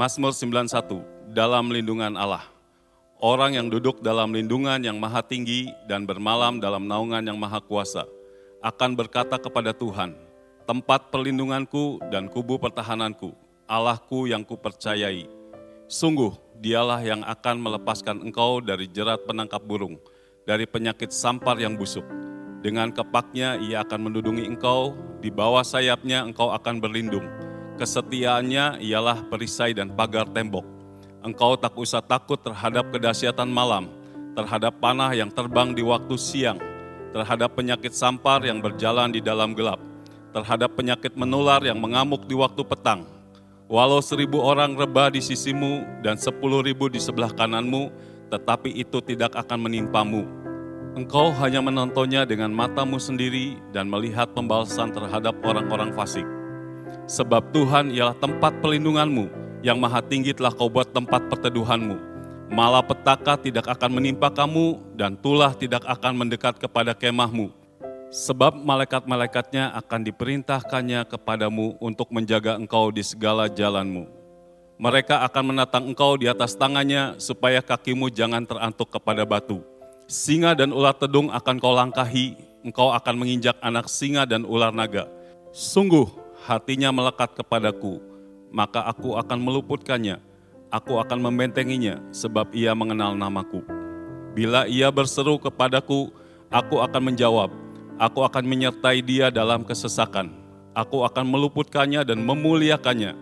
Mazmur 91, dalam lindungan Allah. Orang yang duduk dalam lindungan yang maha tinggi dan bermalam dalam naungan yang maha kuasa akan berkata kepada Tuhan, tempat perlindunganku dan kubu pertahananku, Allahku yang kupercayai. Sungguh, dialah yang akan melepaskan engkau dari jerat penangkap burung, dari penyakit sampar yang busuk. Dengan kepaknya ia akan menudungi engkau, di bawah sayapnya engkau akan berlindung. Kesetiaannya ialah perisai dan pagar tembok. Engkau tak usah takut terhadap kedahsyatan malam, terhadap panah yang terbang di waktu siang, terhadap penyakit sampar yang berjalan di dalam gelap, terhadap penyakit menular yang mengamuk di waktu petang. Walau 1.000 orang rebah di sisimu dan 10.000 di sebelah kananmu, tetapi itu tidak akan menimpamu. Engkau hanya menontonnya dengan matamu sendiri dan melihat pembalasan terhadap orang-orang fasik. Sebab Tuhan ialah tempat perlindunganmu, yang maha tinggi telah kau buat tempat perteduhanmu. Malapetaka tidak akan menimpa kamu, dan tulah tidak akan mendekat kepada kemahmu. Sebab malaikat-malaikatnya akan diperintahkannya kepadamu untuk menjaga engkau di segala jalanmu. Mereka akan menatang engkau di atas tangannya, supaya kakimu jangan terantuk kepada batu. Singa dan ular tedung akan kau langkahi, engkau akan menginjak anak singa dan ular naga. Sungguh, hatinya melekat kepadaku, maka aku akan meluputkannya, aku akan membentenginya, sebab ia mengenal namaku. Bila ia berseru kepadaku, aku akan menjawab, aku akan menyertai dia dalam kesesakan, aku akan meluputkannya dan memuliakannya.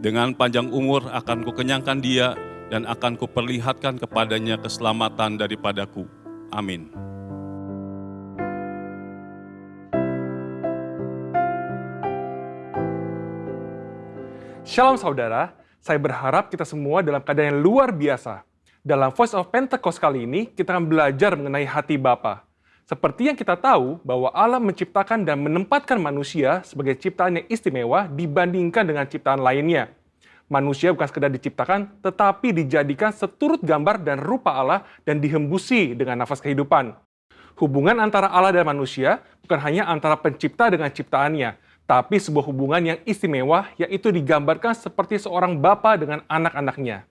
Dengan panjang umur akan kukenyangkan dia, dan akan kuperlihatkan kepadanya keselamatan daripadaku. Amin. Shalom saudara, saya berharap kita semua dalam keadaan yang luar biasa. Dalam Voice of Pentecost kali ini, kita akan belajar mengenai hati Bapa. Seperti yang kita tahu bahwa Allah menciptakan dan menempatkan manusia sebagai ciptaan yang istimewa dibandingkan dengan ciptaan lainnya. Manusia bukan sekedar diciptakan, tetapi dijadikan seturut gambar dan rupa Allah dan dihembusi dengan nafas kehidupan. Hubungan antara Allah dan manusia bukan hanya antara pencipta dengan ciptaannya, tapi sebuah hubungan yang istimewa, yaitu digambarkan seperti seorang bapa dengan anak-anaknya.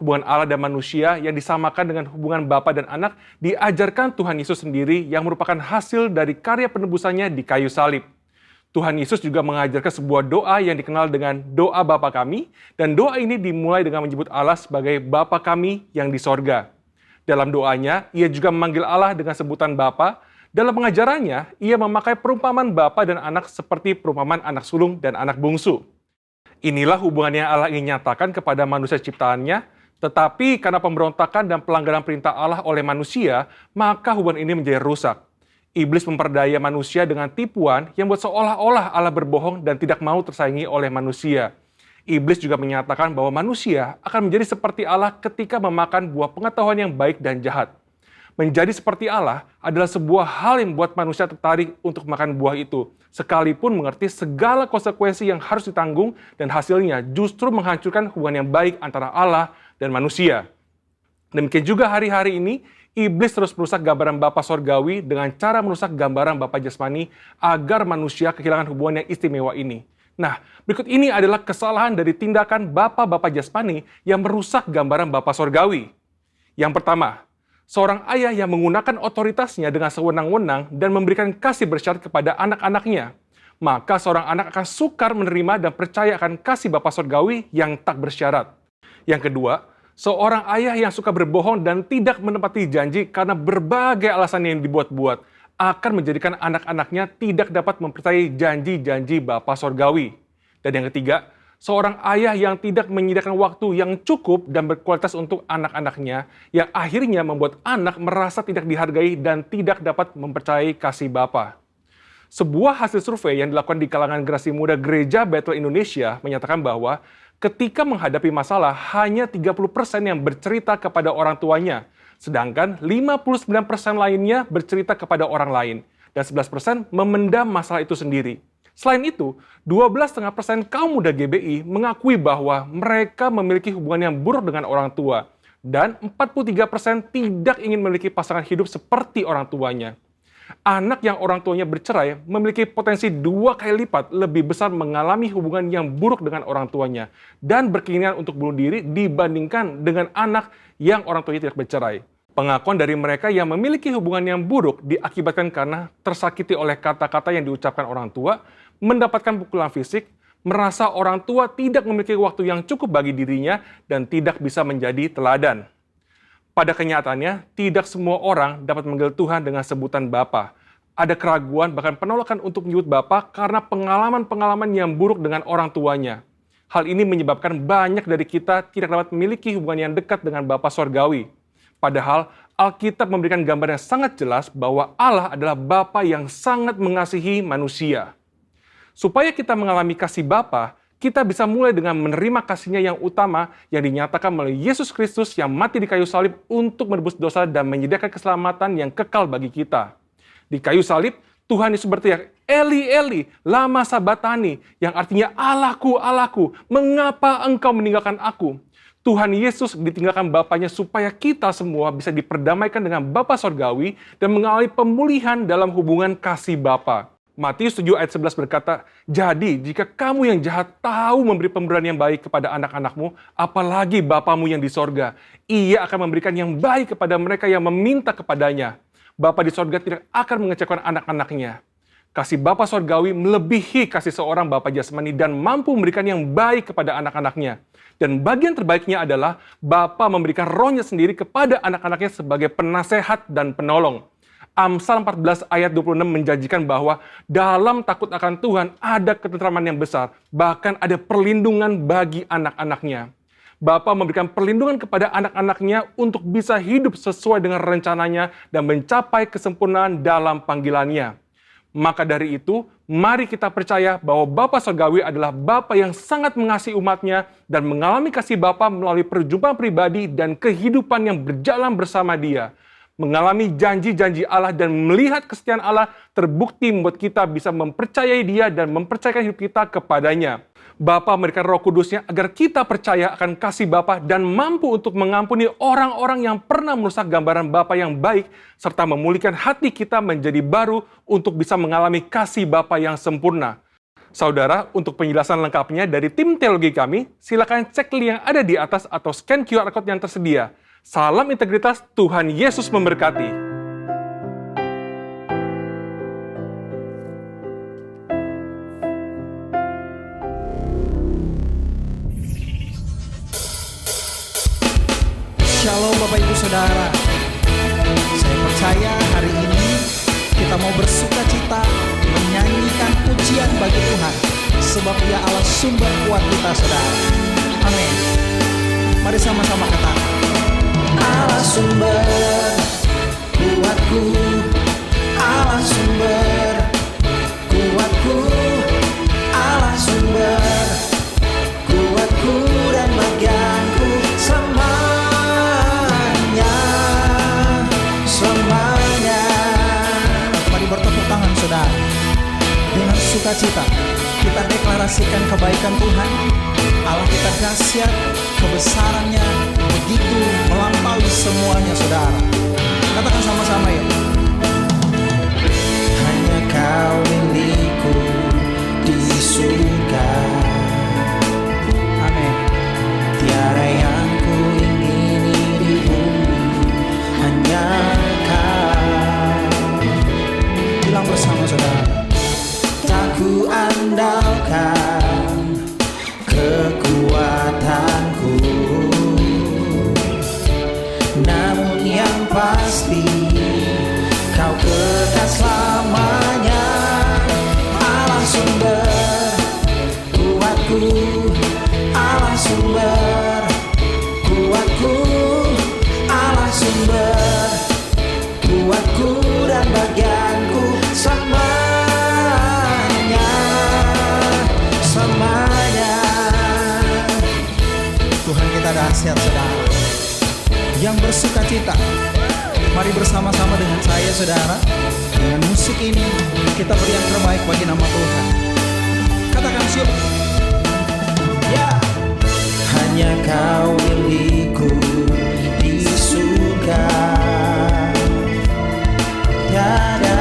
Hubungan Allah dan manusia yang disamakan dengan hubungan bapa dan anak diajarkan Tuhan Yesus sendiri yang merupakan hasil dari karya penebusannya di kayu salib. Tuhan Yesus juga mengajarkan sebuah doa yang dikenal dengan doa Bapa kami, dan doa ini dimulai dengan menyebut Allah sebagai Bapa kami yang di sorga. Dalam doanya, ia juga memanggil Allah dengan sebutan Bapa. Dalam pengajarannya, ia memakai perumpamaan bapa dan anak seperti perumpamaan anak sulung dan anak bungsu. Inilah hubungan yang Allah ingin nyatakan kepada manusia ciptaannya, tetapi karena pemberontakan dan pelanggaran perintah Allah oleh manusia, maka hubungan ini menjadi rusak. Iblis memperdaya manusia dengan tipuan yang buat seolah-olah Allah berbohong dan tidak mau tersaingi oleh manusia. Iblis juga menyatakan bahwa manusia akan menjadi seperti Allah ketika memakan buah pengetahuan yang baik dan jahat. Menjadi seperti Allah adalah sebuah hal yang membuat manusia tertarik untuk makan buah itu, sekalipun mengerti segala konsekuensi yang harus ditanggung dan hasilnya justru menghancurkan hubungan yang baik antara Allah dan manusia. Demikian juga hari-hari ini, iblis terus merusak gambaran Bapa Sorgawi dengan cara merusak gambaran Bapa Jasmani agar manusia kehilangan hubungan yang istimewa ini. Nah, berikut ini adalah kesalahan dari tindakan Bapa Jasmani yang merusak gambaran Bapa Sorgawi. Yang pertama, seorang ayah yang menggunakan otoritasnya dengan sewenang-wenang dan memberikan kasih bersyarat kepada anak-anaknya. Maka seorang anak akan sukar menerima dan percaya akan kasih Bapa Sorgawi yang tak bersyarat. Yang kedua, seorang ayah yang suka berbohong dan tidak menepati janji karena berbagai alasan yang dibuat-buat akan menjadikan anak-anaknya tidak dapat mempercayai janji-janji Bapa Sorgawi. Dan yang ketiga, seorang ayah yang tidak menyediakan waktu yang cukup dan berkualitas untuk anak-anaknya, yang akhirnya membuat anak merasa tidak dihargai dan tidak dapat mempercayai kasih Bapa. Sebuah hasil survei yang dilakukan di kalangan generasi muda Gereja Bethel Indonesia menyatakan bahwa ketika menghadapi masalah, hanya 30% yang bercerita kepada orang tuanya, sedangkan 59% lainnya bercerita kepada orang lain, dan 11% memendam masalah itu sendiri. Selain itu, 12,5% kaum muda GBI mengakui bahwa mereka memiliki hubungan yang buruk dengan orang tua, dan 43% tidak ingin memiliki pasangan hidup seperti orang tuanya. Anak yang orang tuanya bercerai memiliki potensi 2 kali lipat lebih besar mengalami hubungan yang buruk dengan orang tuanya dan berkeinginan untuk bunuh diri dibandingkan dengan anak yang orang tuanya tidak bercerai. Pengakuan dari mereka yang memiliki hubungan yang buruk diakibatkan karena tersakiti oleh kata-kata yang diucapkan orang tua, mendapatkan pukulan fisik, merasa orang tua tidak memiliki waktu yang cukup bagi dirinya, dan tidak bisa menjadi teladan. Pada kenyataannya, tidak semua orang dapat memanggil Tuhan dengan sebutan Bapa. Ada keraguan, bahkan penolakan untuk menyebut Bapa karena pengalaman-pengalaman yang buruk dengan orang tuanya. Hal ini menyebabkan banyak dari kita tidak dapat memiliki hubungan yang dekat dengan Bapa Sorgawi. Padahal, Alkitab memberikan gambar yang sangat jelas bahwa Allah adalah Bapa yang sangat mengasihi manusia. Supaya kita mengalami kasih Bapa, kita bisa mulai dengan menerima kasih-Nya yang utama yang dinyatakan melalui Yesus Kristus yang mati di kayu salib untuk menebus dosa dan menyediakan keselamatan yang kekal bagi kita. Di kayu salib, Tuhan Yesus berteriak, Eli, Eli, lama sabatani, yang artinya Allahku, Allahku, mengapa engkau meninggalkan aku? Tuhan Yesus ditinggalkan Bapanya supaya kita semua bisa diperdamaikan dengan Bapa Sorgawi dan mengalami pemulihan dalam hubungan kasih Bapa. Matius 7 ayat 11 berkata, jadi jika kamu yang jahat tahu memberi pemberian yang baik kepada anak-anakmu, apalagi Bapamu yang di sorga, Ia akan memberikan yang baik kepada mereka yang meminta kepadanya. Bapa di sorga tidak akan mengecewakan anak-anaknya. Kasih Bapa Sorgawi melebihi kasih seorang Bapa jasmani dan mampu memberikan yang baik kepada anak-anaknya. Dan bagian terbaiknya adalah Bapa memberikan Roh-Nya sendiri kepada anak-anaknya sebagai penasehat dan penolong. Amsal 14 ayat 26 menjanjikan bahwa dalam takut akan Tuhan ada ketentraman yang besar, bahkan ada perlindungan bagi anak-anaknya. Bapa memberikan perlindungan kepada anak-anaknya untuk bisa hidup sesuai dengan rencananya dan mencapai kesempurnaan dalam panggilannya. Maka dari itu, mari kita percaya bahwa Bapa Sorgawi adalah Bapa yang sangat mengasihi umatnya dan mengalami kasih Bapa melalui perjumpaan pribadi dan kehidupan yang berjalan bersama Dia. Mengalami janji-janji Allah dan melihat kesetiaan Allah terbukti membuat kita bisa mempercayai Dia dan mempercayakan hidup kita kepadanya. Bapa memberikan Roh Kudus-Nya agar kita percaya akan kasih Bapa dan mampu untuk mengampuni orang-orang yang pernah merusak gambaran Bapa yang baik serta memulihkan hati kita menjadi baru untuk bisa mengalami kasih Bapa yang sempurna. Saudara, untuk penjelasan lengkapnya dari tim teologi kami, silakan cek link yang ada di atas atau scan QR Code yang tersedia. Salam integritas, Tuhan Yesus memberkati. Shalom Bapak Ibu Saudara. Saya percaya hari ini kita mau bersuka cita menyanyikan pujian bagi Tuhan, sebab Dia Allah sumber kuat kita, saudara. Amin. Mari sama-sama katakan. Allah sumber kuatku, Allah sumber kuatku, Allah sumber kuatku dan bagianku selamanya, selamanya. Mari bertepuk tangan, saudara. Dengan sukacita kita deklarasikan kebaikan Tuhan. Allah kita dahsyat, kebesarannya begitu melampaui semuanya, saudara. Katakan sama-sama ya. Hanya Kau milikku di surga. Amin. Tiada yang ku ingini di bumi, hanya Kau. Bilang bersama, saudara. Tak ku andalkan kekuatanku, namun yang pasti Kau kekal selamanya. Allah sumber kuatku, Allah sumber kuatku, Allah sumber kuatku dan bagianku selamanya, selamanya. Tuhan kita dahsyat, saudara. Yang bersuka cita, mari bersama-sama dengan saya, saudara. Dengan musik ini kita beri yang terbaik bagi nama Tuhan. Katakan syukur. Ya. Hanya Kau milikku di surga, tiada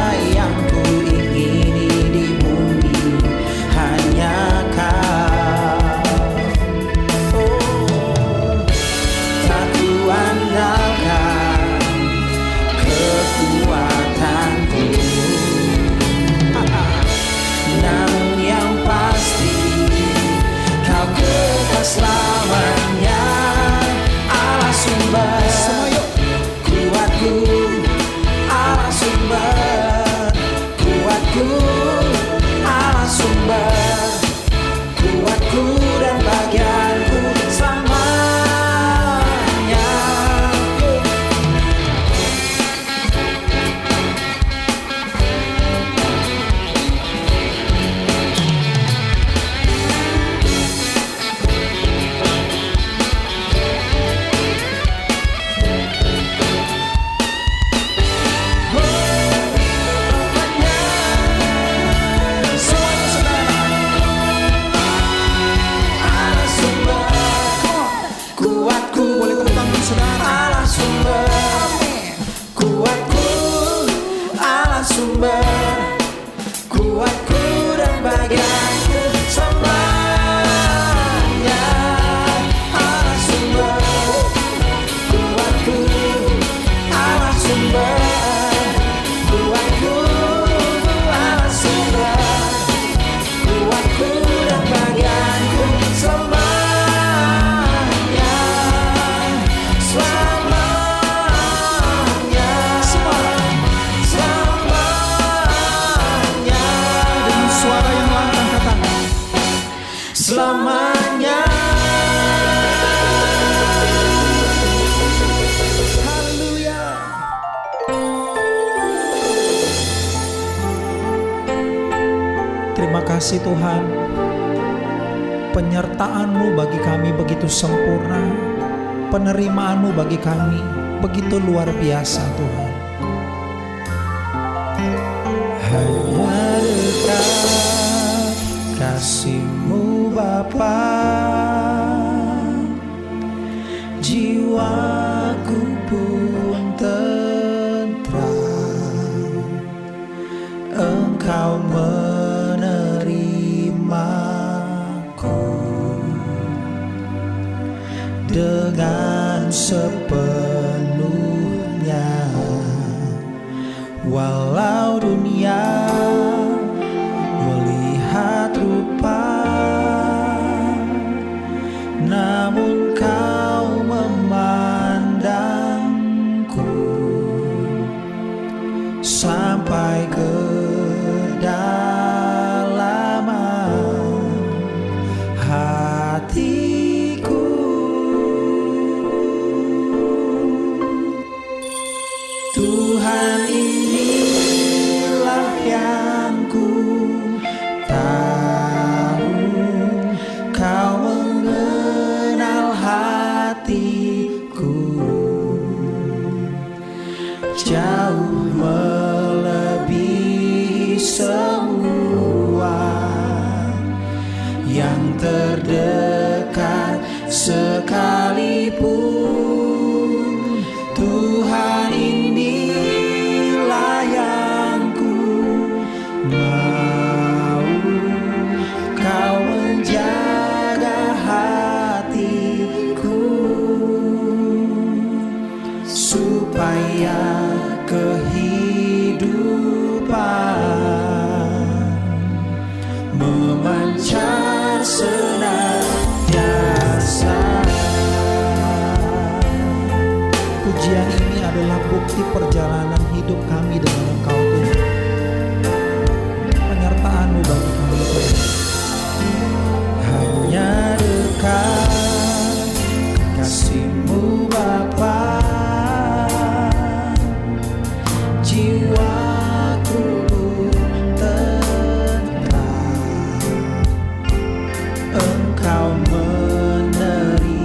selamanya. Haleluya. Terima kasih Tuhan, penyertaan-Mu bagi kami begitu sempurna, penerimaan-Mu bagi kami begitu luar biasa Tuhan. Hanya dekat kasih-Mu Bapa, jiwaku pun tentram. Engkau menerimaku dengan sepenuhnya, walau dunia melihat rupa, namun Kau memandangku sampai kedalaman hatiku. Tuhan, inilah yang ku tahu, Kau mengenal hatiku jauh melebihi semua yang terdekat sekalipun. Tuhan, inilah yang ku mau, Kau menjaga hatiku supaya kehidupan memancar senantiasa. Pujian ini adalah bukti perjalanan hidup kami dengan Engkau Tuhan. Penyertaan-Mu bagi kami Tuhan. Hanya dekat kasih-Mu Bapa, jiwaku tentram. Engkau menerimaku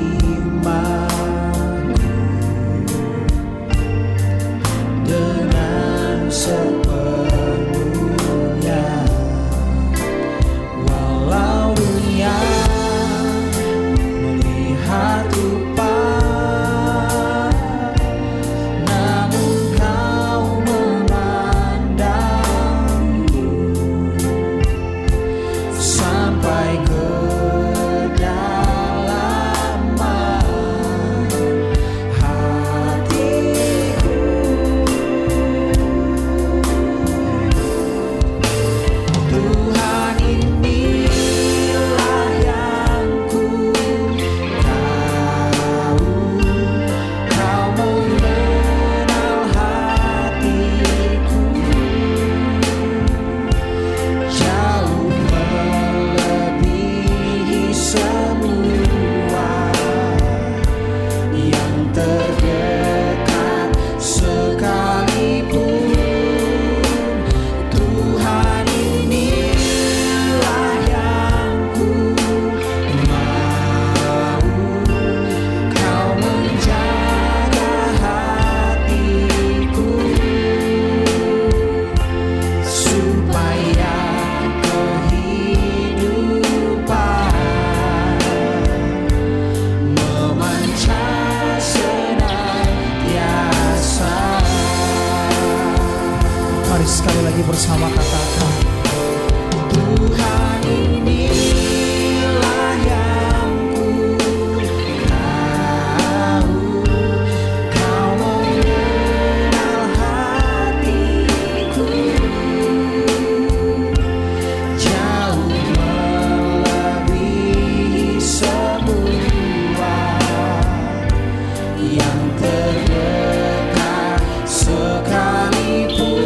dengan sepenuhnya, walau dunia melihat rupa, namun Kau memandangku sampai kedalaman hatiku. Tuhan, inilah yang ku tahu, Kau mengenal hatiku jauh melebihi semua yang terdekat sekalipun. Tuhan, inilah yang ku mau, Kau menjaga hatiku supaya kehidupan memancar senantiasa. Mari sekali lagi bersama katakan, Tuhan, inilah yang ku tahu, Kau mengenal hatiku jauh melebihi semua yang terdekat sekalipun.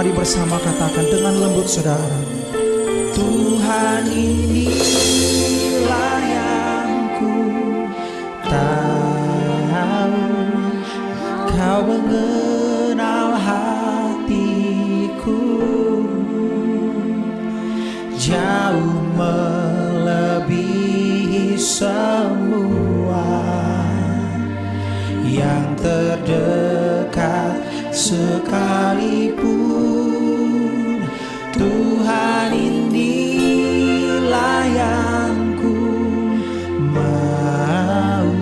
Mari bersama katakan dengan lembut saudara. Tuhan, inilah yang ku tahu, Kau mengenal hatiku jauh melebihi semua yang terdekat sekalipun. Tuhan, inilah yang ku mau,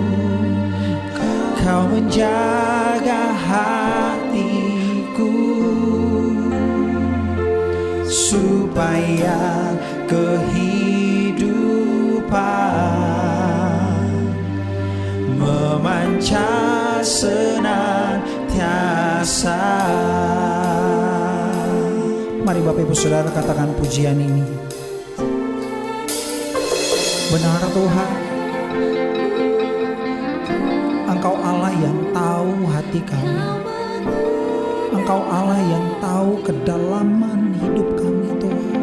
Kau menjaga hatiku supaya kehidupan memancar senantiasa. Mari Bapak Ibu Saudara katakan pujian ini. Benar Tuhan, Engkau Allah yang tahu hati kami. Engkau Allah yang tahu kedalaman hidup kami Tuhan.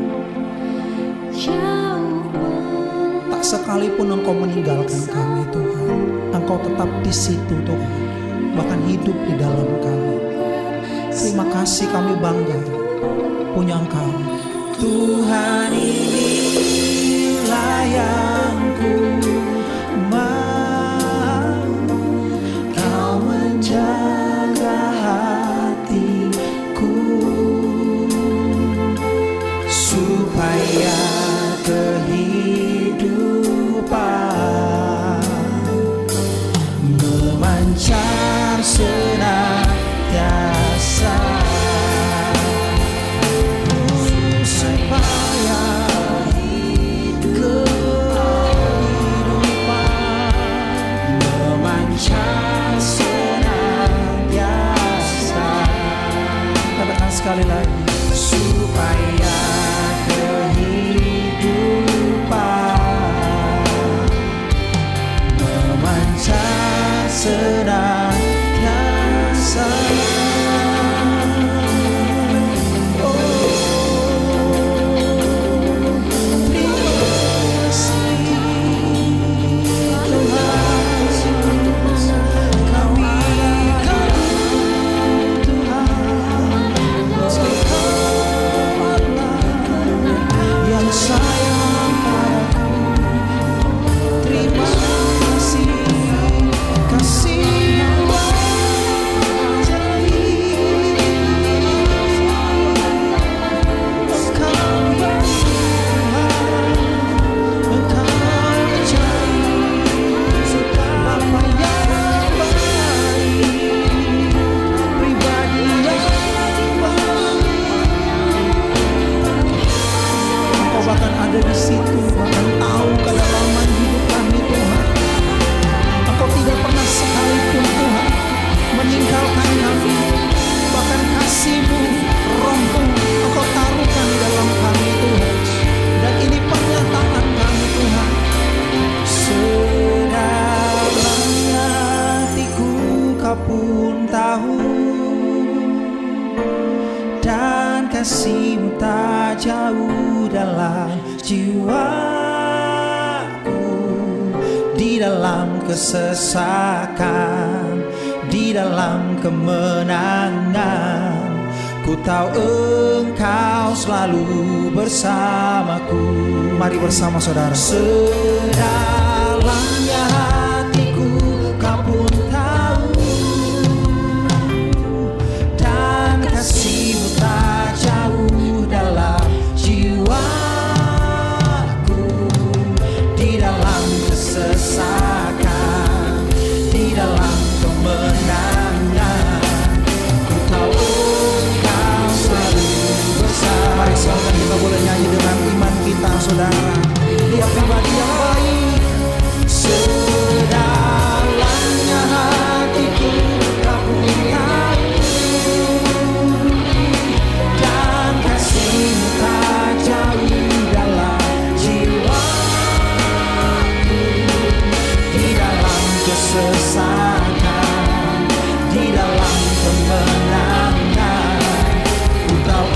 Tak sekalipun Engkau meninggalkan kami Tuhan, Engkau tetap di situ Tuhan, bahkan hidup di dalam kami. Terima kasih, kami bangga punya Engkau. Tuhan, inilah yang ku mau, Kau menjaga hatiku supaya kehidupan memancar senantiasa, supaya kehidupan memancar senantiasa. Katakan sekali lagi, supaya kehidupan memancar senantiasa. Kasih-Mu tak jauh dalam jiwaku, di dalam kesesakan, di dalam kemenangan. Ku tahu Engkau selalu bersamaku. Mari bersama saudara. Sedalamnya hatiku Kau pun tahu, dan kasih-Mu tak jauh dalam jiwaku, di dalam kesesakan, di dalam kemenangan. Ku tahu Engkau selalu bersama. Mari saudara, kita boleh nyanyi dengan iman kita saudara. Dia pribadi yang baik. Sedalamnya hatiku Kau pun tahu, dan kasih-Mu tak jauh dalam jiwaku, di dalam kesesakan, di dalam kemenangan. Ku tahu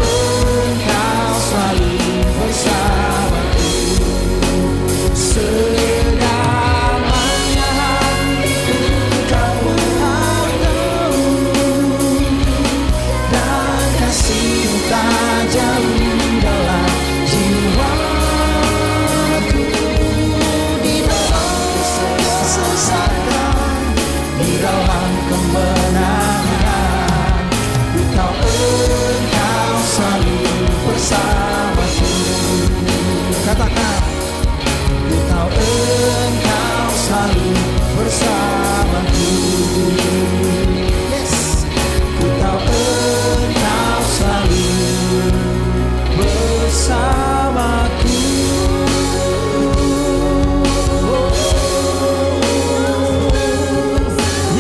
Ku tahu Engkau selalu bersamaku. Yes, ku tahu Engkau selalu bersamaku.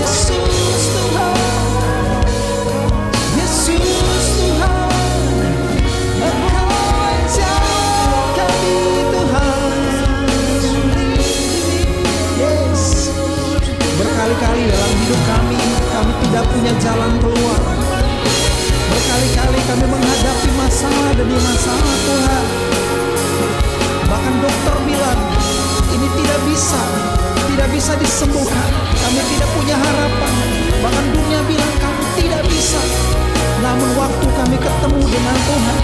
Yesus Tuhan, Yesus Tuhan, Engkau ajar kami Tuhan. Yes, berkali-kali dalam hidup kami tidak punya jalan keluar. Berkali-kali kami menghadapi masalah demi masalah Tuhan. Bahkan dokter bilang ini tidak bisa disembuhkan. Kami tidak punya harapan. Bahkan dunia bilang kamu tidak bisa. Namun waktu kami ketemu dengan Tuhan,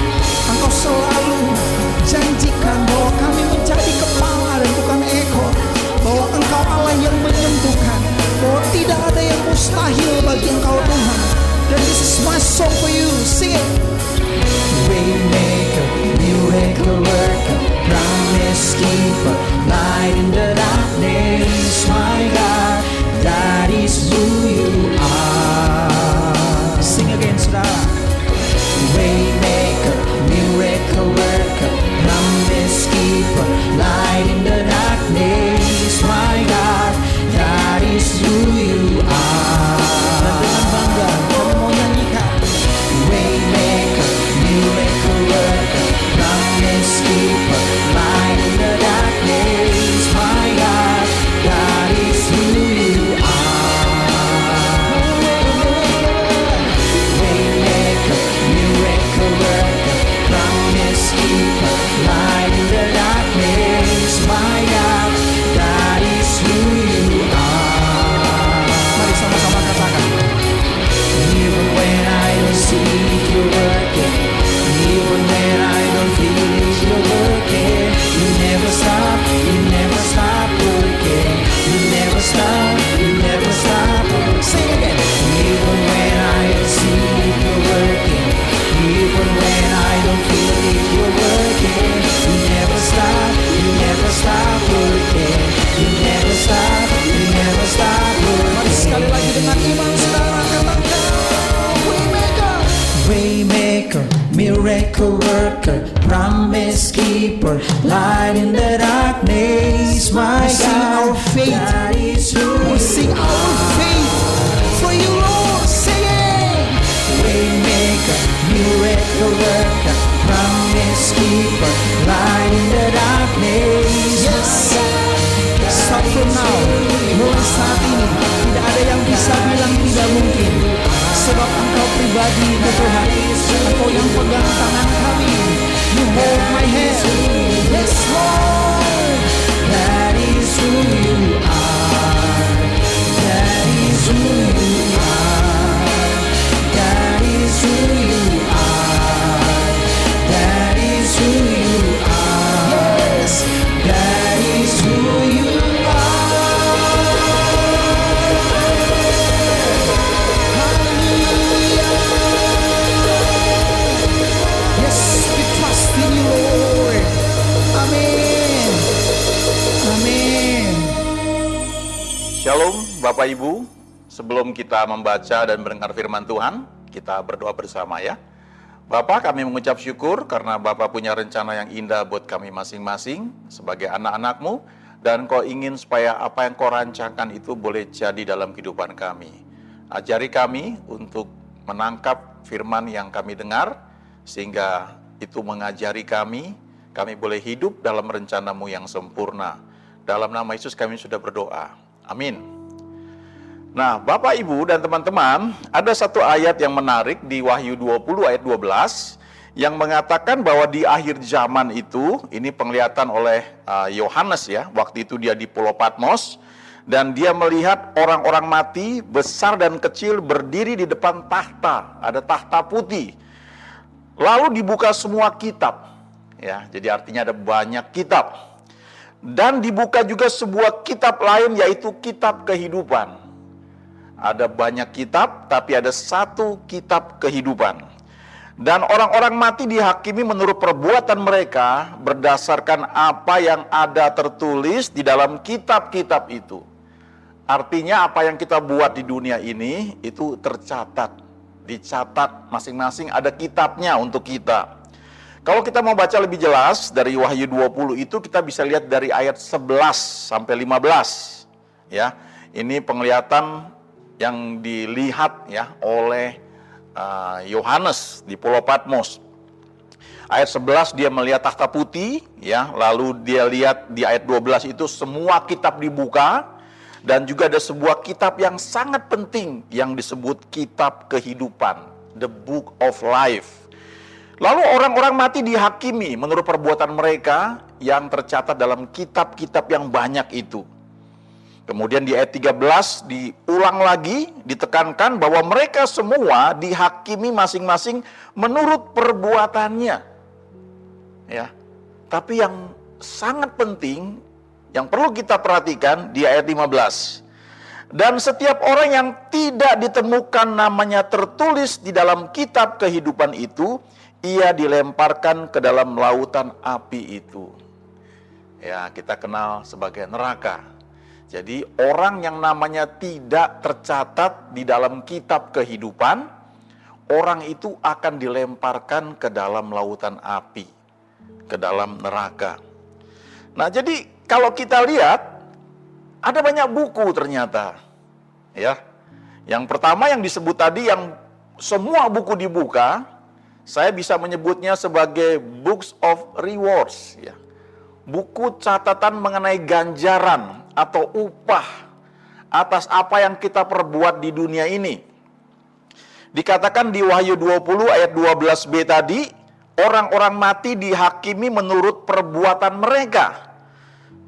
Engkau selalu janjikan bahwa kami menjadi kepala dan bukan ekor. Bahwa Engkau Allah yang menyembuhkan. Bahwa tidak ada yang mustahil bagi Engkau Tuhan. And this is my song for you. Sing it. Waymaker, miracle worker, promise keeper, light in the darkness, my God, that is who you are. Sing again, saudara. Waymaker, miracle worker, promise keeper, light in the darkness, my God, that is who you are. Dan dengan bangga kami mau nyanyikan. Waymaker, miracle worker, promise keeper, light in the darkness, my God, that is who you are. Waymaker, miracle worker, promise keeper, light in the darkness, my God, that is who you are. Mari sama-sama katakan. Even when I don't see you working, even when I don't feel you working, you never stop working, you never stop working. Sing again. Even when I don't see you working, even when I don't feel you working, you never stop working, you never stop working. Mari sekali lagi dengan iman saudara katakan. Waymaker, miracle worker, promise keeper, light in the darkness, my God, that is who we sing our faith for you, Lord. Sing it. Waymaker, miracle worker, promise keeper, light in the darkness. Yes. Start from now. Mulai saat ini tidak ada yang bisa bilang tidak mungkin. Sebab Engkau pribadi itu Tuhan. Engkau yang pegang tangan kami. You hold my hand. Yes Lord. That is who you are. That is who you are. That is who you are. That is who you are. Yes. That is who you are. Shalom Bapak Ibu, sebelum kita membaca dan mendengar firman Tuhan, kita berdoa bersama ya. Bapak, kami mengucap syukur karena Bapak punya rencana yang indah buat kami masing-masing sebagai anak-anak-Mu, dan Kau ingin supaya apa yang Kau rancangkan itu boleh jadi dalam kehidupan kami. Ajari kami untuk menangkap firman yang kami dengar, sehingga itu mengajari kami boleh hidup dalam rencana-Mu yang sempurna. Dalam nama Yesus kami sudah berdoa. Amin. Nah, Bapak, Ibu, dan teman-teman, ada satu ayat yang menarik di Wahyu 20 ayat 12 yang mengatakan bahwa di akhir zaman itu, ini penglihatan oleh Yohanes ya, waktu itu dia di Pulau Patmos, dan dia melihat orang-orang mati besar dan kecil berdiri di depan tahta, ada tahta putih. Lalu dibuka semua kitab, ya, jadi artinya ada banyak kitab. Dan dibuka juga sebuah kitab lain, yaitu kitab kehidupan. Ada banyak kitab, tapi ada satu kitab kehidupan. Dan orang-orang mati dihakimi menurut perbuatan mereka berdasarkan apa yang ada tertulis di dalam kitab-kitab itu. Artinya apa yang kita buat di dunia ini itu tercatat, dicatat, masing-masing ada kitabnya untuk kita. Kalau kita mau baca lebih jelas dari Wahyu 20 itu kita bisa lihat dari ayat 11 sampai 15. Ya, ini penglihatan yang dilihat ya oleh Yohanes di Pulau Patmos. Ayat 11 dia melihat takhta putih ya, lalu dia lihat di ayat 12 itu semua kitab dibuka dan juga ada sebuah kitab yang sangat penting yang disebut kitab kehidupan, the book of life. Lalu orang-orang mati dihakimi menurut perbuatan mereka yang tercatat dalam kitab-kitab yang banyak itu. Kemudian di ayat 13 diulang lagi, ditekankan bahwa mereka semua dihakimi masing-masing menurut perbuatannya. Ya. Tapi yang sangat penting, yang perlu kita perhatikan di ayat 15. Dan setiap orang yang tidak ditemukan namanya tertulis di dalam kitab kehidupan itu, ia dilemparkan ke dalam lautan api itu. Ya, kita kenal sebagai neraka. Jadi orang yang namanya tidak tercatat di dalam kitab kehidupan, orang itu akan dilemparkan ke dalam lautan api, ke dalam neraka. Nah, jadi kalau kita lihat ada banyak buku ternyata. Ya. Yang pertama yang disebut tadi yang semua buku dibuka, saya bisa menyebutnya sebagai books of rewards ya. Buku catatan mengenai ganjaran atau upah atas apa yang kita perbuat di dunia ini. Dikatakan di Wahyu 20 ayat 12b tadi, orang-orang mati dihakimi menurut perbuatan mereka,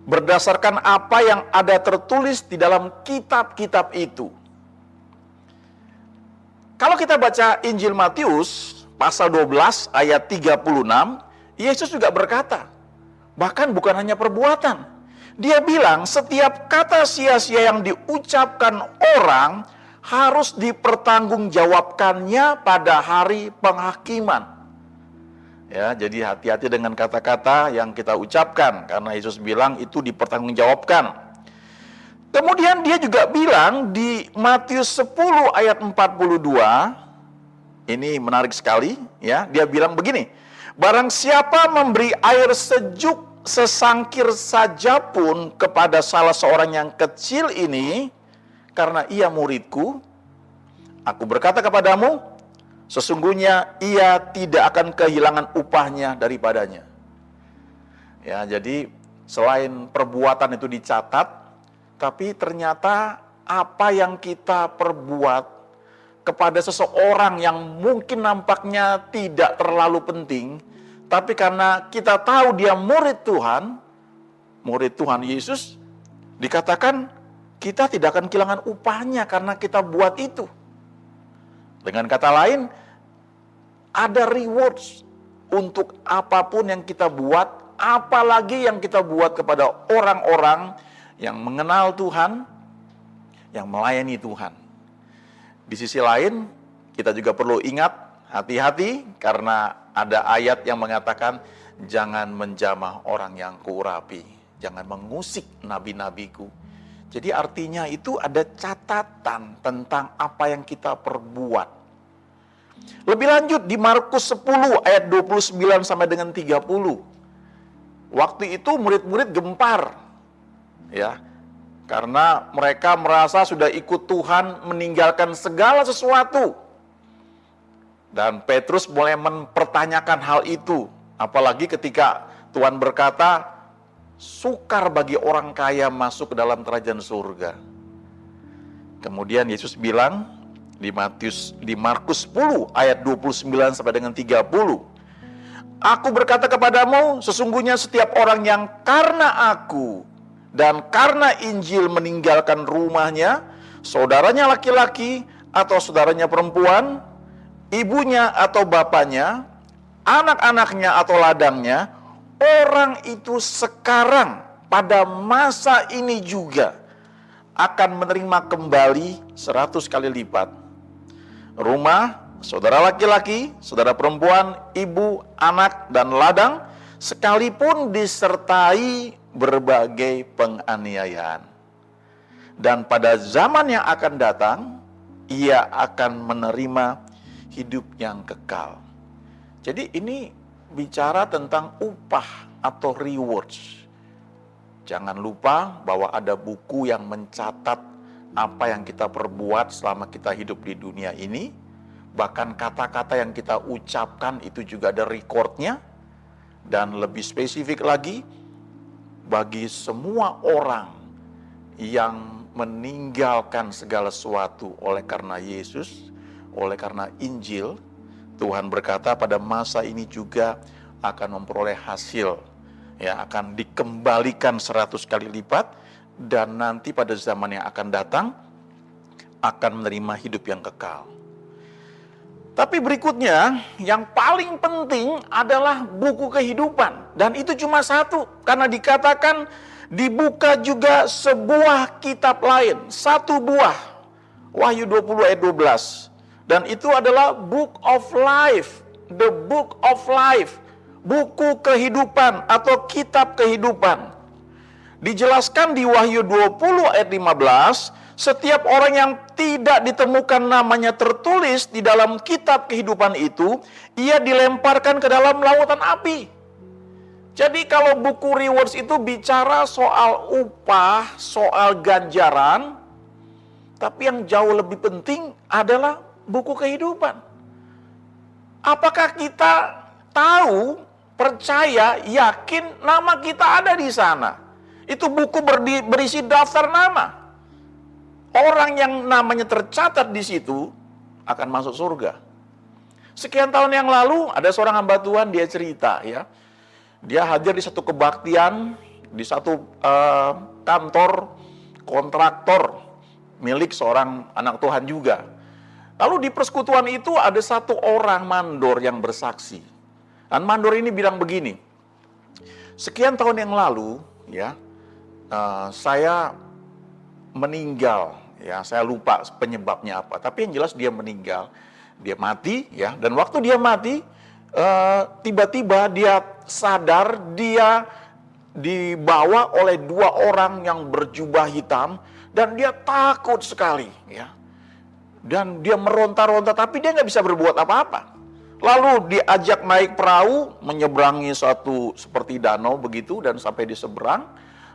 berdasarkan apa yang ada tertulis di dalam kitab-kitab itu. Kalau kita baca Injil Matius pasal 12 ayat 36, Yesus juga berkata, bahkan bukan hanya perbuatan. Dia bilang setiap kata sia-sia yang diucapkan orang harus dipertanggungjawabkannya pada hari penghakiman. Ya, jadi hati-hati dengan kata-kata yang kita ucapkan karena Yesus bilang itu dipertanggungjawabkan. Kemudian dia juga bilang di Matius 10 ayat 42, ini menarik sekali ya, dia bilang begini, barang siapa memberi air sejuk sesangkir saja pun kepada salah seorang yang kecil ini, karena ia muridku, aku berkata kepadamu, sesungguhnya ia tidak akan kehilangan upahnya daripadanya. Ya, jadi selain perbuatan itu dicatat, tapi ternyata apa yang kita perbuat kepada seseorang yang mungkin nampaknya tidak terlalu penting, tapi karena kita tahu dia murid Tuhan Yesus, dikatakan kita tidak akan kehilangan upahnya karena kita buat itu. Dengan kata lain, ada rewards untuk apapun yang kita buat, apalagi yang kita buat kepada orang-orang yang mengenal Tuhan, yang melayani Tuhan. Di sisi lain, kita juga perlu ingat, hati-hati karena ada ayat yang mengatakan jangan menjamah orang yang kuurapi, jangan mengusik nabi-nabiku. Jadi artinya itu ada catatan tentang apa yang kita perbuat. Lebih lanjut di Markus 10 ayat 29 sampai dengan 30. Waktu itu murid-murid gempar. Ya. Karena mereka merasa sudah ikut Tuhan meninggalkan segala sesuatu. Dan Petrus mulai mempertanyakan hal itu. Apalagi ketika Tuhan berkata, sukar bagi orang kaya masuk ke dalam kerajaan surga. Kemudian Yesus bilang di Markus 10 ayat 29 sampai dengan 30. Aku berkata kepadamu, sesungguhnya setiap orang yang karena aku dan karena Injil meninggalkan rumahnya, saudaranya laki-laki atau saudaranya perempuan, ibunya atau bapaknya, anak-anaknya atau ladangnya, orang itu sekarang pada masa ini juga akan menerima kembali 100 kali lipat rumah, saudara laki-laki, saudara perempuan, ibu, anak, dan ladang, sekalipun disertai berbagai penganiayaan. Dan pada zaman yang akan datang, ia akan menerima hidup yang kekal. Jadi ini bicara tentang upah atau rewards. Jangan lupa bahwa ada buku yang mencatat apa yang kita perbuat selama kita hidup di dunia ini. Bahkan kata-kata yang kita ucapkan itu juga ada recordnya. Dan lebih spesifik lagi, bagi semua orang yang meninggalkan segala sesuatu oleh karena Yesus, oleh karena Injil, Tuhan berkata pada masa ini juga akan memperoleh hasil, ya, akan dikembalikan 100 kali lipat, dan nanti pada zaman yang akan datang akan menerima hidup yang kekal. Tapi berikutnya, yang paling penting adalah buku kehidupan. Dan itu cuma satu, karena dikatakan dibuka juga sebuah kitab lain. Satu buah, Wahyu 20 ayat 12. Dan itu adalah Book of Life. The Book of Life. Buku kehidupan atau kitab kehidupan. Dijelaskan di Wahyu 20 ayat 15, setiap orang yang tidak ditemukan namanya tertulis di dalam kitab kehidupan itu, ia dilemparkan ke dalam lautan api. Jadi kalau buku rewards itu bicara soal upah, soal ganjaran, tapi yang jauh lebih penting adalah buku kehidupan. Apakah kita tahu, percaya, yakin nama kita ada di sana? Itu buku berisi daftar nama. Orang yang namanya tercatat di situ akan masuk surga. Sekian tahun yang lalu ada seorang hamba Tuhan, dia cerita, ya. Dia hadir di satu kebaktian, di satu kantor kontraktor milik seorang anak Tuhan juga. Lalu di persekutuan itu ada satu orang mandor yang bersaksi. Dan mandor ini bilang begini, sekian tahun yang lalu, ya, saya meninggal, ya, saya lupa penyebabnya apa. Tapi yang jelas dia meninggal, dia mati, ya. Dan waktu dia mati, tiba-tiba dia sadar, dia dibawa oleh dua orang yang berjubah hitam, dan dia takut sekali, ya. Dan dia meronta-ronta, tapi dia nggak bisa berbuat apa-apa. Lalu diajak naik perahu, menyeberangi suatu seperti danau begitu, dan sampai di seberang.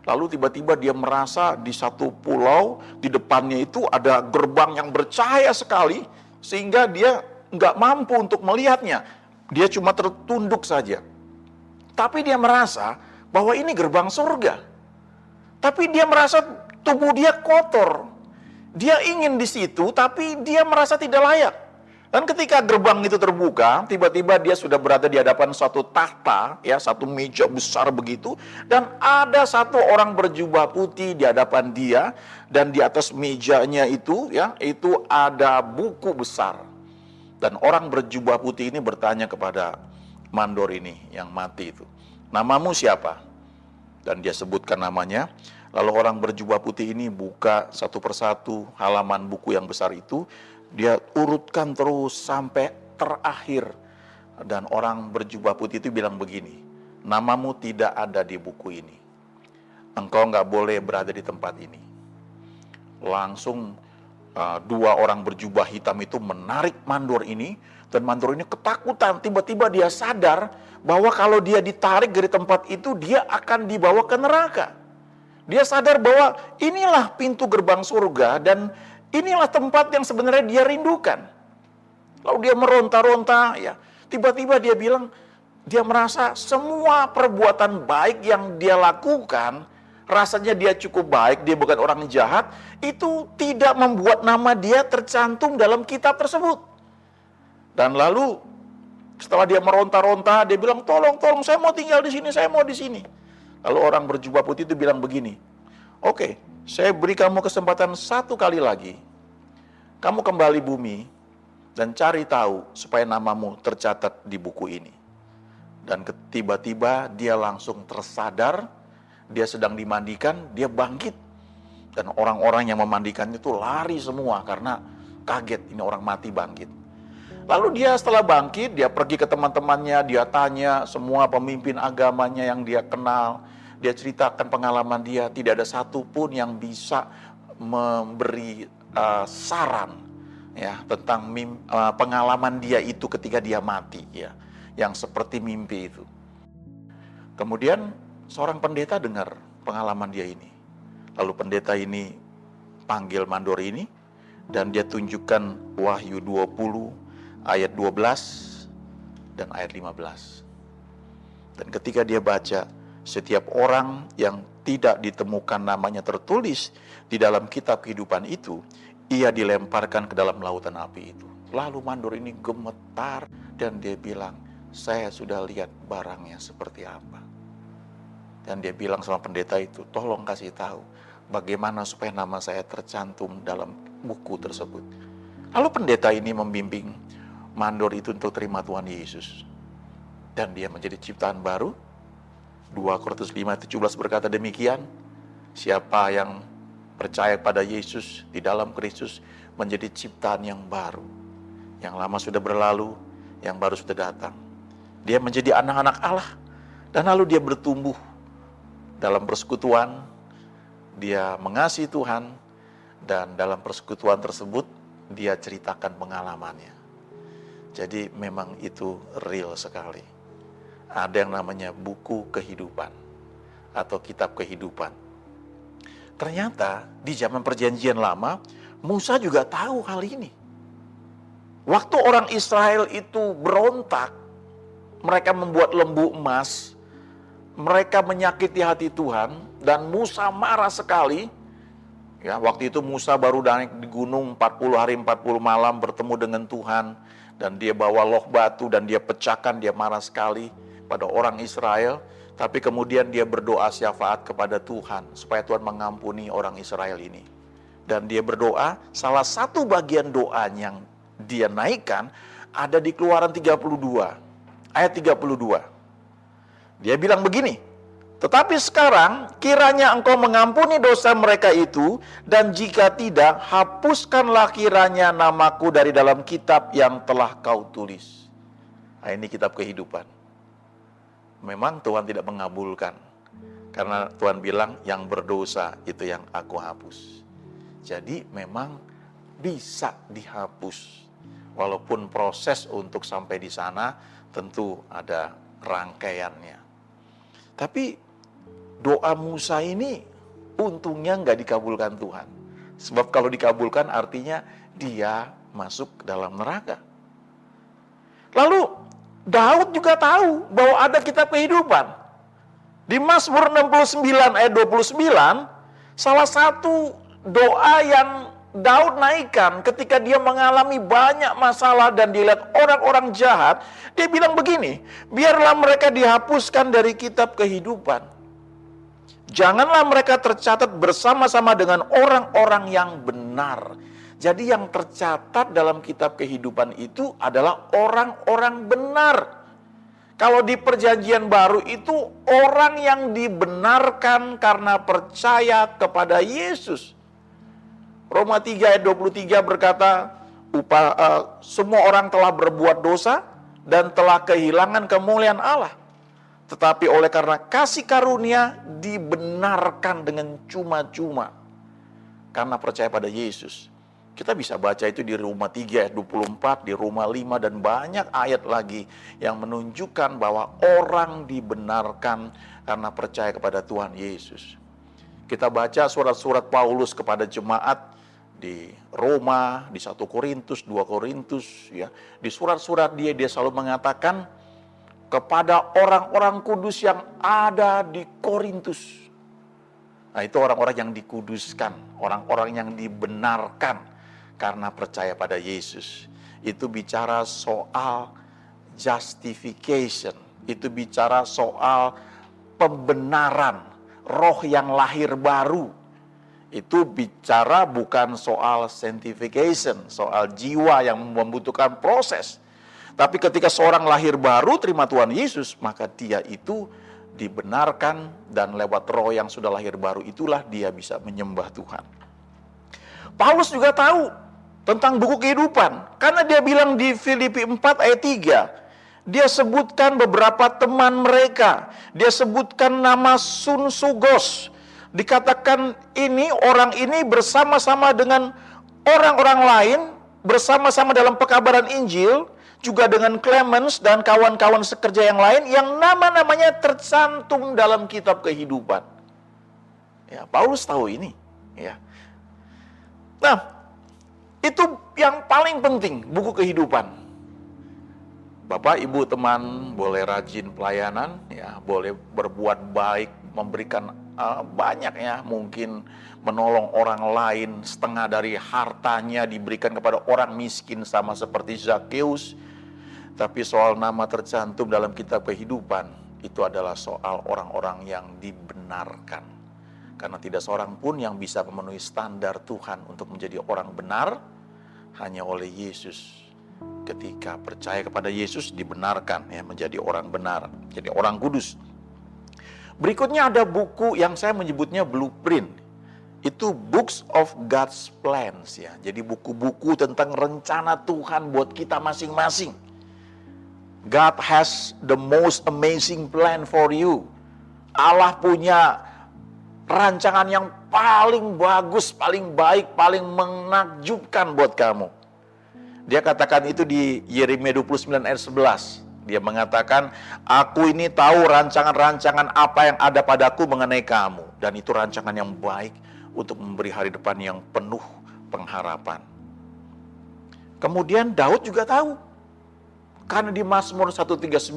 Lalu tiba-tiba dia merasa di satu pulau, di depannya itu ada gerbang yang bercahaya sekali, sehingga dia nggak mampu untuk melihatnya. Dia cuma tertunduk saja. Tapi dia merasa bahwa ini gerbang surga. Tapi dia merasa tubuh dia kotor. Dia ingin di situ, tapi dia merasa tidak layak. Dan ketika gerbang itu terbuka, tiba-tiba dia sudah berada di hadapan suatu tahta, ya, satu meja besar begitu, dan ada satu orang berjubah putih di hadapan dia, dan di atas mejanya itu, ya, itu ada buku besar. Dan orang berjubah putih ini bertanya kepada mandor ini yang mati itu, namamu siapa? Dan dia sebutkan namanya. Lalu orang berjubah putih ini buka satu persatu halaman buku yang besar itu. Dia urutkan terus sampai terakhir. Dan orang berjubah putih itu bilang begini, namamu tidak ada di buku ini. Engkau nggak boleh berada di tempat ini. Langsung dua orang berjubah hitam itu menarik mandor ini. Dan mandor ini ketakutan. Tiba-tiba dia sadar bahwa kalau dia ditarik dari tempat itu, dia akan dibawa ke neraka. Dia sadar bahwa inilah pintu gerbang surga dan inilah tempat yang sebenarnya dia rindukan. Lalu dia meronta-ronta, ya. Tiba-tiba dia bilang, dia merasa semua perbuatan baik yang dia lakukan, rasanya dia cukup baik, dia bukan orang jahat, itu tidak membuat nama dia tercantum dalam kitab tersebut. Dan lalu setelah dia meronta-ronta, dia bilang, tolong, saya mau tinggal di sini, saya mau di sini. Lalu orang berjubah putih itu bilang begini, oke, saya beri kamu kesempatan satu kali lagi. Kamu kembali bumi dan cari tahu supaya namamu tercatat di buku ini. Dan tiba-tiba dia langsung tersadar, dia sedang dimandikan, dia bangkit. Dan orang-orang yang memandikannya itu lari semua karena kaget, ini orang mati bangkit. Lalu dia setelah bangkit, dia pergi ke teman-temannya, dia tanya semua pemimpin agamanya yang dia kenal. Dia ceritakan pengalaman dia, tidak ada satupun yang bisa memberi saran ya tentang pengalaman dia itu ketika dia mati ya, yang seperti mimpi itu. Kemudian seorang pendeta dengar pengalaman dia ini. Lalu pendeta ini panggil mandor ini dan dia tunjukkan Wahyu 20 ayat 12 dan ayat 15. Dan ketika dia baca, setiap orang yang tidak ditemukan namanya tertulis di dalam kitab kehidupan itu, ia dilemparkan ke dalam lautan api itu. Lalu mandor ini gemetar dan dia bilang, saya sudah lihat barangnya seperti apa. Dan dia bilang sama pendeta itu, tolong kasih tahu bagaimana supaya nama saya tercantum dalam buku tersebut. Lalu pendeta ini membimbing mandor itu untuk terima Tuhan Yesus. Dan dia menjadi ciptaan baru. 2 Korintus 5:17 berkata demikian, siapa yang percaya pada Yesus di dalam Kristus menjadi ciptaan yang baru. Yang lama sudah berlalu, yang baru sudah datang. Dia menjadi anak-anak Allah. Dan lalu dia bertumbuh dalam persekutuan. Dia mengasihi Tuhan. Dan dalam persekutuan tersebut dia ceritakan pengalamannya. Jadi memang itu real sekali. Ada yang namanya buku kehidupan atau kitab kehidupan. Ternyata di zaman perjanjian lama, Musa juga tahu hal ini. Waktu orang Israel itu berontak, mereka membuat lembu emas, mereka menyakiti hati Tuhan, dan Musa marah sekali. Ya, waktu itu Musa baru naik di gunung 40 hari 40 malam bertemu dengan Tuhan. Dan dia bawa loh batu dan dia pecahkan, dia marah sekali pada orang Israel. Tapi kemudian dia berdoa syafaat kepada Tuhan supaya Tuhan mengampuni orang Israel ini. Dan dia berdoa, salah satu bagian doa yang dia naikkan ada di Keluaran 32, ayat 32. Dia bilang begini, tetapi sekarang kiranya engkau mengampuni dosa mereka itu, dan jika tidak, hapuskanlah kiranya namaku dari dalam kitab yang telah kau tulis. Nah, ini kitab kehidupan. Memang Tuhan tidak mengabulkan, karena Tuhan bilang yang berdosa itu yang aku hapus. Jadi memang bisa dihapus. Walaupun proses untuk sampai di sana tentu ada rangkaiannya. Tapi doa Musa ini untungnya nggak dikabulkan Tuhan. Sebab kalau dikabulkan artinya dia masuk ke dalam neraka. Lalu Daud juga tahu bahwa ada kitab kehidupan. Di Mazmur 69 ayat 29, salah satu doa yang Daud naikkan ketika dia mengalami banyak masalah dan dilihat orang-orang jahat, dia bilang begini, biarlah mereka dihapuskan dari kitab kehidupan. Janganlah mereka tercatat bersama-sama dengan orang-orang yang benar. Jadi yang tercatat dalam kitab kehidupan itu adalah orang-orang benar. Kalau di perjanjian baru itu orang yang dibenarkan karena percaya kepada Yesus. Roma 3 ayat 23 berkata, semua orang telah berbuat dosa dan telah kehilangan kemuliaan Allah. Tetapi oleh karena kasih karunia dibenarkan dengan cuma-cuma karena percaya pada Yesus. Kita bisa baca itu di Roma 3 ayat 24, di Roma 5 dan banyak ayat lagi yang menunjukkan bahwa orang dibenarkan karena percaya kepada Tuhan Yesus. Kita baca surat-surat Paulus kepada jemaat di Roma, di 1 Korintus, 2 Korintus, ya. Di surat-surat dia selalu mengatakan kepada orang-orang kudus yang ada di Korintus. Nah, itu orang-orang yang dikuduskan, orang-orang yang dibenarkan karena percaya pada Yesus. Itu bicara soal justification, itu bicara soal pembenaran, roh yang lahir baru. Itu bicara bukan soal sanctification, soal jiwa yang membutuhkan proses. Tapi ketika seorang lahir baru terima Tuhan Yesus, maka dia itu dibenarkan dan lewat roh yang sudah lahir baru itulah dia bisa menyembah Tuhan. Paulus juga tahu tentang buku kehidupan. Karena dia bilang di Filipi 4 ayat 3, dia sebutkan beberapa teman mereka. Dia sebutkan nama Sun Sugos. Dikatakan orang ini bersama-sama dengan orang-orang lain, bersama-sama dalam pekabaran Injil, juga dengan Clemens dan kawan-kawan sekerja yang lain, yang nama-namanya tercantum dalam kitab kehidupan. Ya, Paulus tahu ini. Ya. Nah, itu yang paling penting, buku kehidupan. Bapak, Ibu, teman, boleh rajin pelayanan, ya, boleh berbuat baik, memberikan banyak, ya, mungkin menolong orang lain, setengah dari hartanya diberikan kepada orang miskin sama seperti Zakheus. Tapi soal nama tercantum dalam kitab kehidupan, itu adalah soal orang-orang yang dibenarkan. Karena tidak seorang pun yang bisa memenuhi standar Tuhan untuk menjadi orang benar, hanya oleh Yesus. Ketika percaya kepada Yesus dibenarkan, ya, menjadi orang benar, jadi orang kudus. Berikutnya ada buku yang saya menyebutnya blueprint. Itu Books of God's Plans, ya. Jadi buku-buku tentang rencana Tuhan buat kita masing-masing. God has the most amazing plan for you. Allah punya rancangan yang paling bagus, paling baik, paling menakjubkan buat kamu. Dia katakan itu di Yeremia 29 ayat 11. Dia mengatakan, aku ini tahu rancangan-rancangan apa yang ada padaku mengenai kamu. Dan itu rancangan yang baik untuk memberi hari depan yang penuh pengharapan. Kemudian Daud juga tahu. Karena di Mazmur 139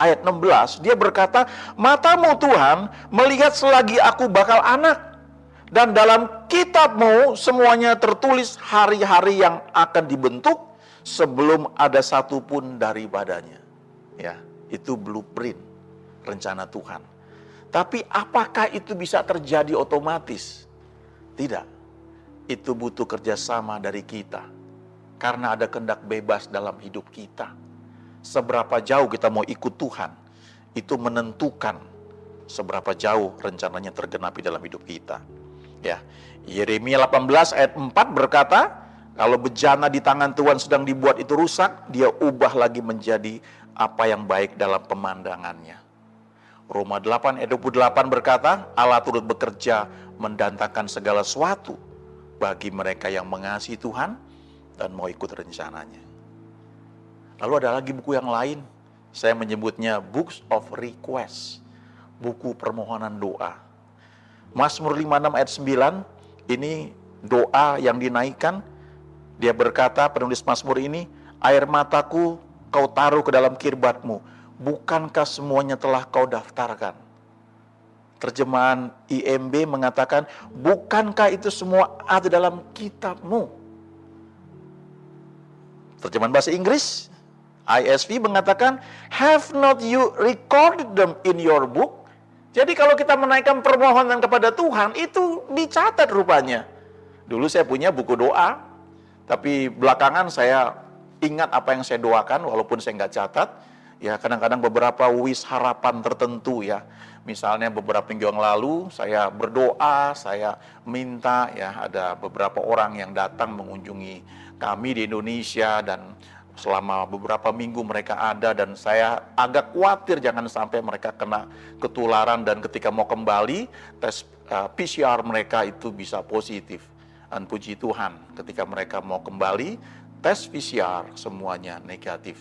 ayat 16, dia berkata, matamu Tuhan melihat selagi aku bakal anak. Dan dalam kitabmu semuanya tertulis hari-hari yang akan dibentuk sebelum ada satu pun daripadanya. Ya, itu blueprint rencana Tuhan. Tapi apakah itu bisa terjadi otomatis? Tidak. Itu butuh kerjasama dari kita. Karena ada kehendak bebas dalam hidup kita. Seberapa jauh kita mau ikut Tuhan, itu menentukan seberapa jauh rencananya tergenapi dalam hidup kita. Ya, Yeremia 18 ayat 4 berkata, kalau bejana di tangan Tuhan sedang dibuat itu rusak, dia ubah lagi menjadi apa yang baik dalam pemandangannya. Roma 8 ayat 28 berkata, Allah turut bekerja mendatangkan segala sesuatu bagi mereka yang mengasihi Tuhan dan mau ikut rencananya. Lalu ada lagi buku yang lain, saya menyebutnya Books of Request, buku permohonan doa. Mazmur 56 ayat 9, ini doa yang dinaikkan. Dia berkata, penulis Mazmur ini, air mataku kau taruh ke dalam kirbatmu, bukankah semuanya telah kau daftarkan? Terjemahan IMB mengatakan, bukankah itu semua ada dalam kitabmu? Terjemahan bahasa Inggris, ISV mengatakan, have not you recorded them in your book? Jadi kalau kita menaikkan permohonan kepada Tuhan, itu dicatat rupanya. Dulu saya punya buku doa, tapi belakangan saya ingat apa yang saya doakan, walaupun saya nggak catat. Ya, kadang-kadang beberapa wish harapan tertentu, ya. Misalnya beberapa minggu yang lalu saya berdoa, saya minta, ya, ada beberapa orang yang datang mengunjungi kami di Indonesia, dan selama beberapa minggu mereka ada, dan saya agak khawatir jangan sampai mereka kena ketularan, dan ketika mau kembali tes PCR mereka itu bisa positif. Dan puji Tuhan, ketika mereka mau kembali tes PCR semuanya negatif,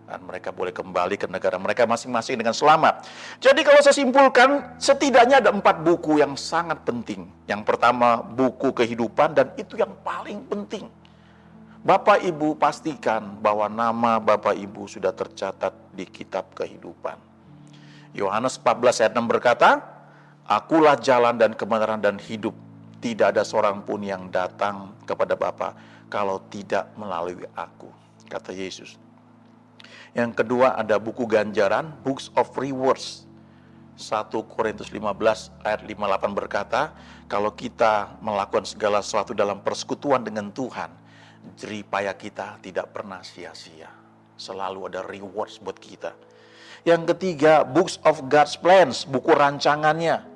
dan mereka boleh kembali ke negara mereka masing-masing dengan selamat. Jadi kalau saya simpulkan, setidaknya ada 4 buku yang sangat penting. Yang pertama buku kehidupan, dan itu yang paling penting. Bapak Ibu pastikan bahwa nama Bapak Ibu sudah tercatat di kitab kehidupan. Yohanes 14 ayat 6 berkata, akulah jalan dan kebenaran dan hidup. Tidak ada seorang pun yang datang kepada Bapa kalau tidak melalui aku, kata Yesus. Yang kedua ada buku ganjaran, Books of Rewards. 1 Korintus 15 ayat 58 berkata, kalau kita melakukan segala sesuatu dalam persekutuan dengan Tuhan, jerih payah kita tidak pernah sia-sia. Selalu ada rewards buat kita. Yang ketiga, Books of God's Plans, buku rancangannya.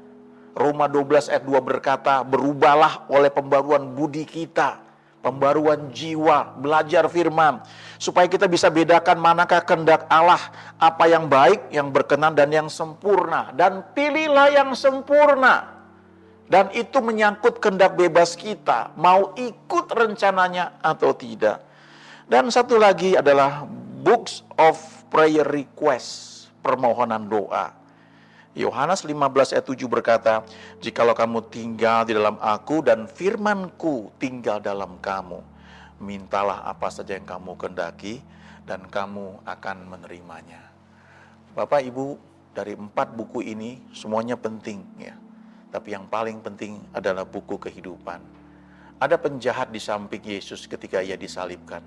Roma 12 ayat 2 berkata, berubahlah oleh pembaruan budi kita, pembaruan jiwa, belajar firman, supaya kita bisa bedakan manakah kehendak Allah, apa yang baik, yang berkenan, dan yang sempurna. Dan pilihlah yang sempurna. Dan itu menyangkut kehendak bebas kita, mau ikut rencananya atau tidak. Dan satu lagi adalah Books of Prayer Request, permohonan doa. Yohanes 15 ayat 7 berkata, "Jikalau kamu tinggal di dalam aku dan firman-Ku tinggal dalam kamu, mintalah apa saja yang kamu kehendaki dan kamu akan menerimanya." Bapak Ibu, dari 4 buku ini semuanya penting ya. Tapi yang paling penting adalah buku kehidupan. Ada penjahat di samping Yesus ketika ia disalibkan.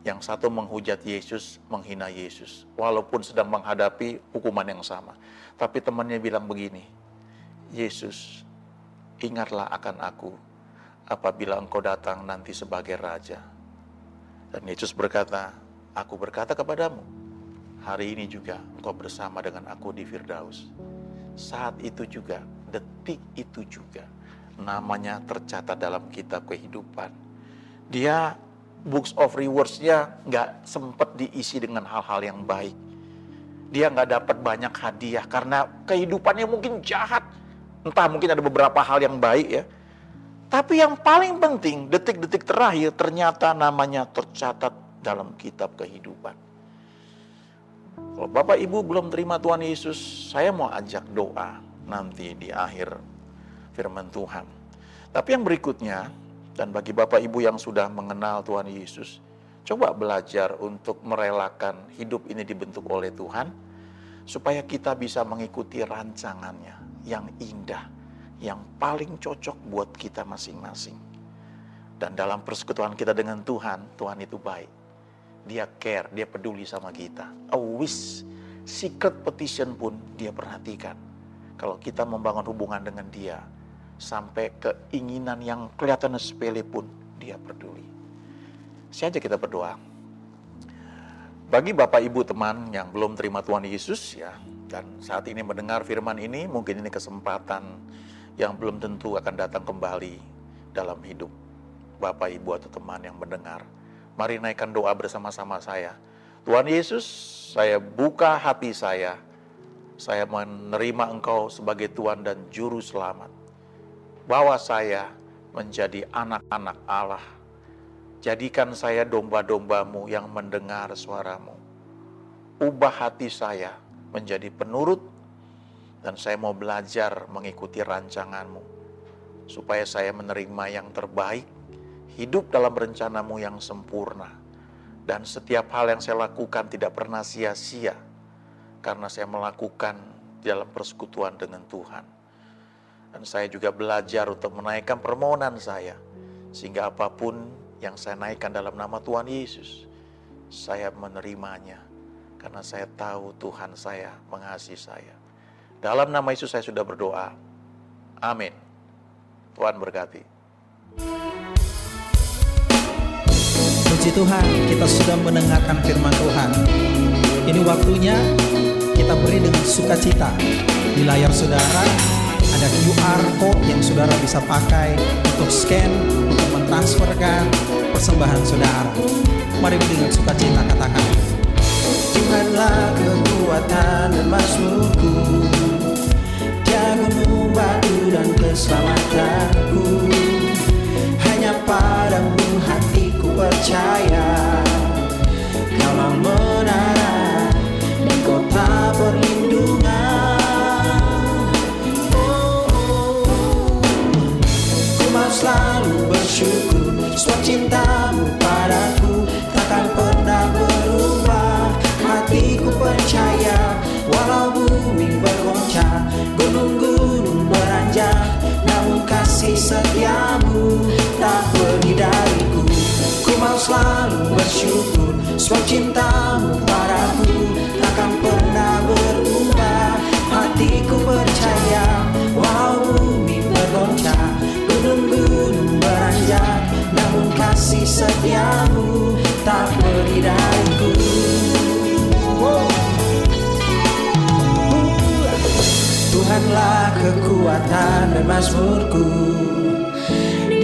Yang satu menghujat Yesus, menghina Yesus, walaupun sedang menghadapi hukuman yang sama. Tapi temannya bilang begini, "Yesus, ingatlah akan aku apabila engkau datang nanti sebagai raja." Dan Yesus berkata, "Aku berkata kepadamu, hari ini juga engkau bersama dengan aku di Firdaus." Saat itu juga, detik itu juga, namanya tercatat dalam kitab kehidupan. Dia Books of Rewards-nya nggak sempat diisi dengan hal-hal yang baik. Dia nggak dapat banyak hadiah karena kehidupannya mungkin jahat. Entah mungkin ada beberapa hal yang baik ya. Tapi yang paling penting, detik-detik terakhir ternyata namanya tercatat dalam kitab kehidupan. Kalau Bapak Ibu belum terima Tuhan Yesus, saya mau ajak doa nanti di akhir firman Tuhan. Tapi yang berikutnya, dan bagi Bapak Ibu yang sudah mengenal Tuhan Yesus, coba belajar untuk merelakan hidup ini dibentuk oleh Tuhan, supaya kita bisa mengikuti rancangannya yang indah, yang paling cocok buat kita masing-masing. Dan dalam persekutuan kita dengan Tuhan, Tuhan itu baik. Dia care, dia peduli sama kita. A wish, secret petition pun dia perhatikan. Kalau kita membangun hubungan dengan dia, sampai keinginan yang kelihatan sepele pun dia peduli. Saja kita berdoa. Bagi Bapak Ibu teman yang belum terima Tuhan Yesus ya, dan saat ini mendengar firman ini, mungkin ini kesempatan yang belum tentu akan datang kembali dalam hidup Bapak Ibu atau teman yang mendengar. Mari naikkan doa bersama-sama saya. Tuhan Yesus, saya buka hati saya menerima Engkau sebagai Tuhan dan Juru Selamat. Bawa saya menjadi anak-anak Allah. Jadikan saya domba-domba-Mu yang mendengar suara-Mu. Ubah hati saya menjadi penurut, dan saya mau belajar mengikuti rancangan-Mu, supaya saya menerima yang terbaik, hidup dalam rencana-Mu yang sempurna, dan setiap hal yang saya lakukan tidak pernah sia-sia, karena saya melakukan dalam persekutuan dengan Tuhan. Dan saya juga belajar untuk menaikkan permohonan saya, sehingga apapun yang saya naikkan dalam nama Tuhan Yesus, saya menerimanya, karena saya tahu Tuhan saya mengasihi saya. Dalam nama Yesus saya sudah berdoa. Amin. Tuhan berkati. Puji Tuhan, kita sudah mendengarkan firman Tuhan. Ini waktunya kita beri dengan sukacita. Di layar saudara ada QR code yang saudara bisa pakai untuk scan, untuk mentransferkan persembahan saudara. Mari dengan sukacita katakan, Tuhanlah kekuatan dan mazmurku, Dia gunung batu dan keselamatanku. Hanya padamu hatiku percaya, Kaulah menara dan kota perlindungan. Selalu bersyukur, sebab cintamu padaku takkan pernah berubah. Hatiku percaya, walau bumi bergoncang, gunung-gunung beranjak, namun kasih setiamu tak pergi dariku. Ku mau selalu bersyukur, sebab cintamu padaku takkan pernah berubah. Hatiku percaya, walau bumi bergoncang, gunung-gunung beranjak, namun kasih setiamu tak pergi dariku. Tuhanlah kekuatan dan mazmurku,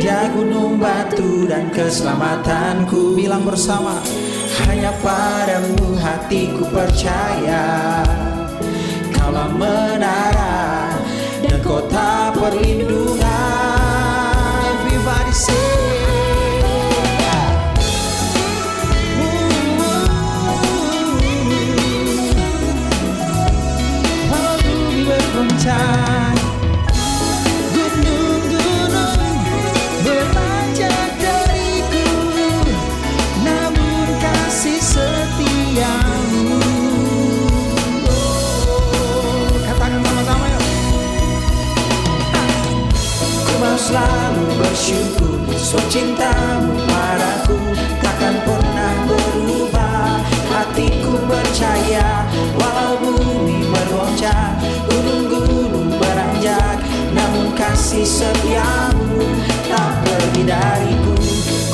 menjadi gunung batu dan keselamatanku. Bilang bersama, hanya padamu hatiku percaya. Kaulah menara dan kota perlindungan. Everybody say, bumi bergoncang, gunung-gunung berpanjat dariku, namun kasih setiamu. Katakan sama-sama yuk. Ku mau selalu bersyukur, sebab cintamu padaku takkan pernah berubah. Hatiku percaya, walau bumi bergoncang, gunung-gunung beranjak, namun kasih setiamu tak pergi dariku.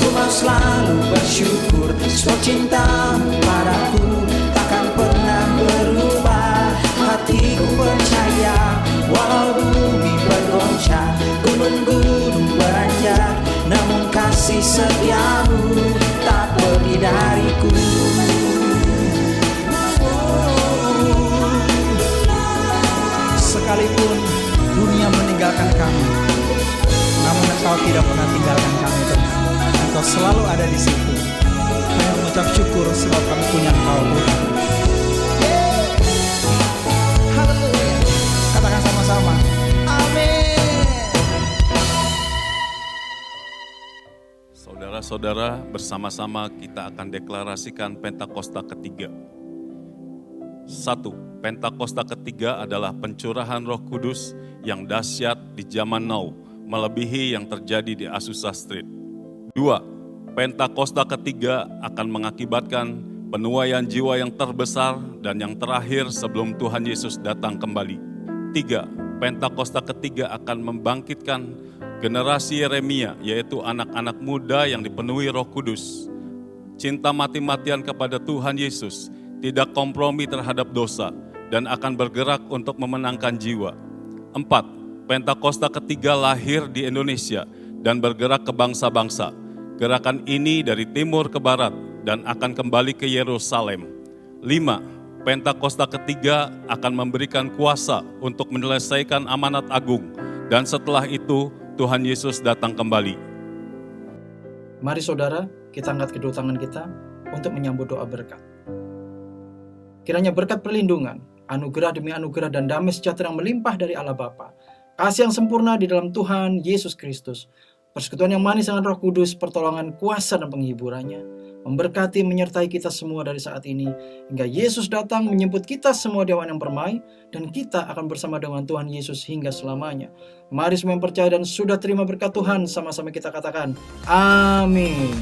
Ku mau selalu bersyukur, sebab cintamu padaku takkan pernah berubah. Hatiku percaya, walau bumi bergoncang, gunung-gunung beranjak, namun kasih setiamu tak pergi dariku. Sekalipun dunia meninggalkan kami, namun Engkau tidak pernah tinggalkan kami, Tuhan. Engkau selalu ada di situ. Kami mengucap syukur sebab kami punya Engkau, Tuhan. Haleluya. Katakan sama-sama, amin. Saudara-saudara, bersama-sama kita akan deklarasikan Pentakosta ketiga. 1. Pentakosta ketiga adalah pencurahan Roh Kudus yang dahsyat di zaman now, melebihi yang terjadi di Azusa Street. 2. Pentakosta ketiga akan mengakibatkan penuaian jiwa yang terbesar dan yang terakhir sebelum Tuhan Yesus datang kembali. 3. Pentakosta ketiga akan membangkitkan generasi Yeremia, yaitu anak-anak muda yang dipenuhi Roh Kudus. Cinta mati-matian kepada Tuhan Yesus, tidak kompromi terhadap dosa, dan akan bergerak untuk memenangkan jiwa. 4. Pentakosta ketiga lahir di Indonesia dan bergerak ke bangsa-bangsa. Gerakan ini dari timur ke barat dan akan kembali ke Yerusalem. 5. Pentakosta ketiga akan memberikan kuasa untuk menyelesaikan amanat agung, dan setelah itu Tuhan Yesus datang kembali. Mari saudara, kita angkat kedua tangan kita untuk menyambut doa berkat. Kiranya berkat perlindungan, anugerah demi anugerah dan damai sejahtera yang melimpah dari Allah Bapa, kasih yang sempurna di dalam Tuhan Yesus Kristus, persekutuan yang manis dengan Roh Kudus, pertolongan, kuasa dan penghiburannya, memberkati menyertai kita semua dari saat ini, hingga Yesus datang menjemput kita semua di awan yang permai, dan kita akan bersama dengan Tuhan Yesus hingga selamanya. Mari semua yang percaya dan sudah terima berkat Tuhan, sama-sama kita katakan, amin.